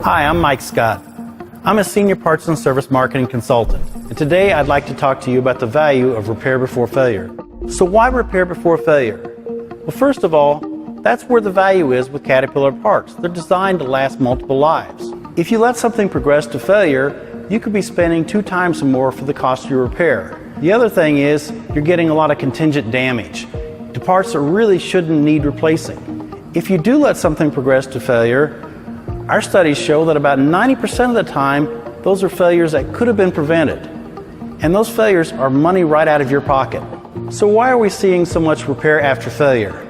Hi, I'm Mike Scott. I'm a senior parts and service marketing consultant, and today I'd like to talk to you about the value of repair before failure. So why repair before failure? Well, first of all, that's where the value is with Caterpillar parts. They're designed to last multiple lives. If you let something progress to failure, you could be spending 2 times more for the cost of your repair. The other thing is you're getting a lot of contingent damage to parts that really shouldn't need replacing. If you do let something progress to failure, our studies show that about 90% of the time, those are failures that could have been prevented. And those failures are money right out of your pocket. So why are we seeing so much repair after failure?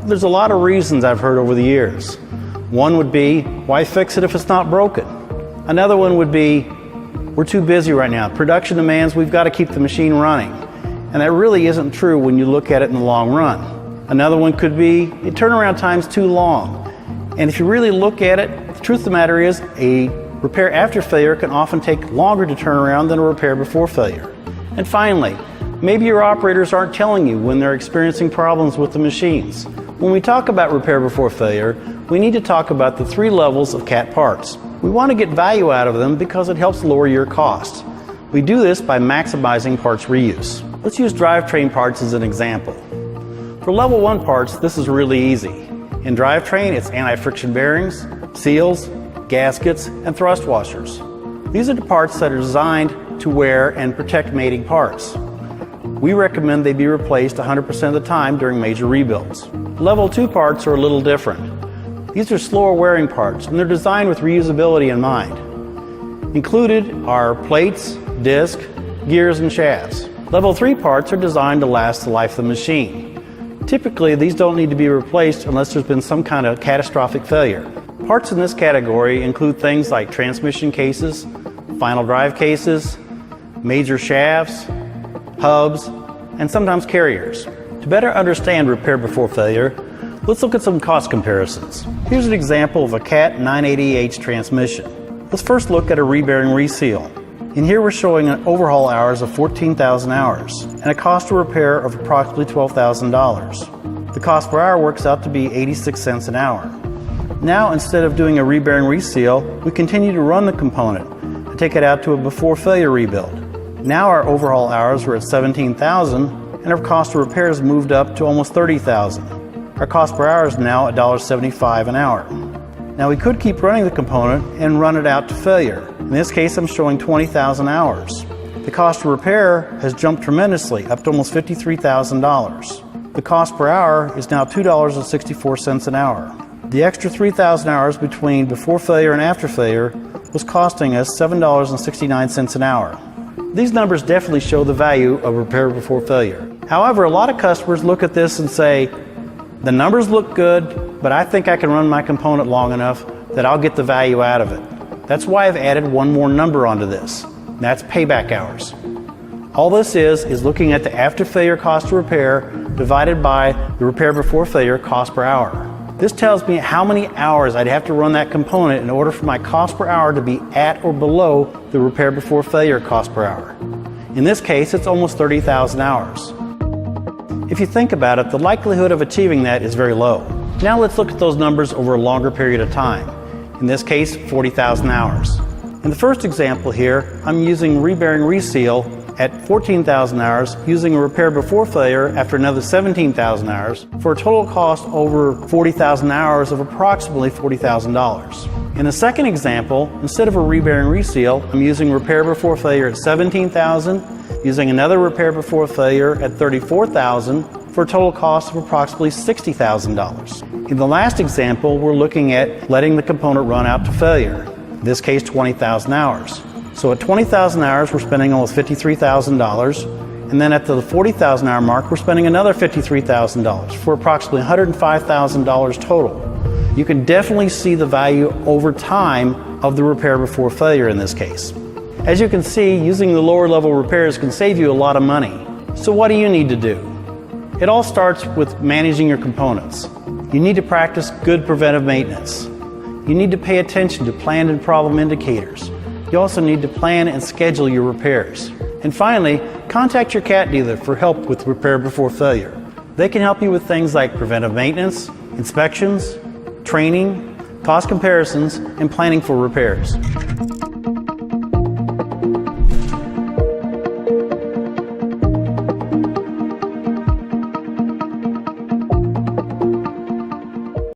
There's a lot of reasons I've heard over the years. One would be, why fix it if it's not broken? Another one would be, we're too busy right now. Production demands we've got to keep the machine running. And that really isn't true when you look at it in the long run. Another one could be, the turnaround time's too long. And if you really look at it, the truth of the matter is a repair after failure can often take longer to turn around than a repair before failure. And finally, maybe your operators aren't telling you when they're experiencing problems with the machines. When we talk about repair before failure, we need to talk about the 3 levels of CAT parts. We want to get value out of them because it helps lower your cost. We do this by maximizing parts reuse. Let's use drivetrain parts as an example. For level 1 parts, this is really easy. In drivetrain, it's anti-friction bearings, seals, gaskets, and thrust washers. These are the parts that are designed to wear and protect mating parts. We recommend they be replaced 100% of the time during major rebuilds. Level 2 parts are a little different. These are slower wearing parts, and they're designed with reusability in mind. Included are plates, disc, gears, and shafts. Level 3 parts are designed to last the life of the machine. Typically, these don't need to be replaced unless there's been some kind of catastrophic failure. Parts in this category include things like transmission cases, final drive cases, major shafts, hubs, and sometimes carriers. To better understand repair before failure, let's look at some cost comparisons. Here's an example of a CAT 980H transmission. Let's first look at a rebearing reseal. In here we're showing an overhaul hours of 14,000 hours and a cost of repair of approximately $12,000. The cost per hour works out to be 86 cents an hour. Now, instead of doing a rebearing reseal, we continue to run the component and take it out to a before failure rebuild. Now our overhaul hours are at 17,000 and our cost of repair has moved up to almost 30,000. Our cost per hour is now $1.75 an hour. Now we could keep running the component and run it out to failure. In this case, I'm showing 20,000 hours. The cost of repair has jumped tremendously, up to almost $53,000. The cost per hour is now $2.64 an hour. The extra 3,000 hours between before failure and after failure was costing us $7.69 an hour. These numbers definitely show the value of repair before failure. However, a lot of customers look at this and say, the numbers look good, but I think I can run my component long enough that I'll get the value out of it. That's why I've added one more number onto this. That's payback hours. All this is looking at the after failure cost of repair divided by the repair before failure cost per hour. This tells me how many hours I'd have to run that component in order for my cost per hour to be at or below the repair before failure cost per hour. In this case, it's almost 30,000 hours. If you think about it, the likelihood of achieving that is very low. Now let's look at those numbers over a longer period of time. In this case, 40,000 hours. In the first example here, I'm using rebearing reseal at 14,000 hours using a repair before failure after another 17,000 hours for a total cost over 40,000 hours of approximately $40,000. In the second example, instead of a rebearing reseal, I'm using repair before failure at 17,000, using another repair before failure at 34,000 for a total cost of approximately $60,000. In the last example, we're looking at letting the component run out to failure, in this case 20,000 hours. So at 20,000 hours, we're spending almost $53,000, and then at the 40,000 hour mark, we're spending another $53,000 for approximately $105,000 total. You can definitely see the value over time of the repair before failure in this case. As you can see, using the lower level repairs can save you a lot of money. So what do you need to do? It all starts with managing your components. You need to practice good preventive maintenance. You need to pay attention to planned and problem indicators. You also need to plan and schedule your repairs. And finally, contact your CAT dealer for help with repair before failure. They can help you with things like preventive maintenance, inspections, training, cost comparisons, and planning for repairs.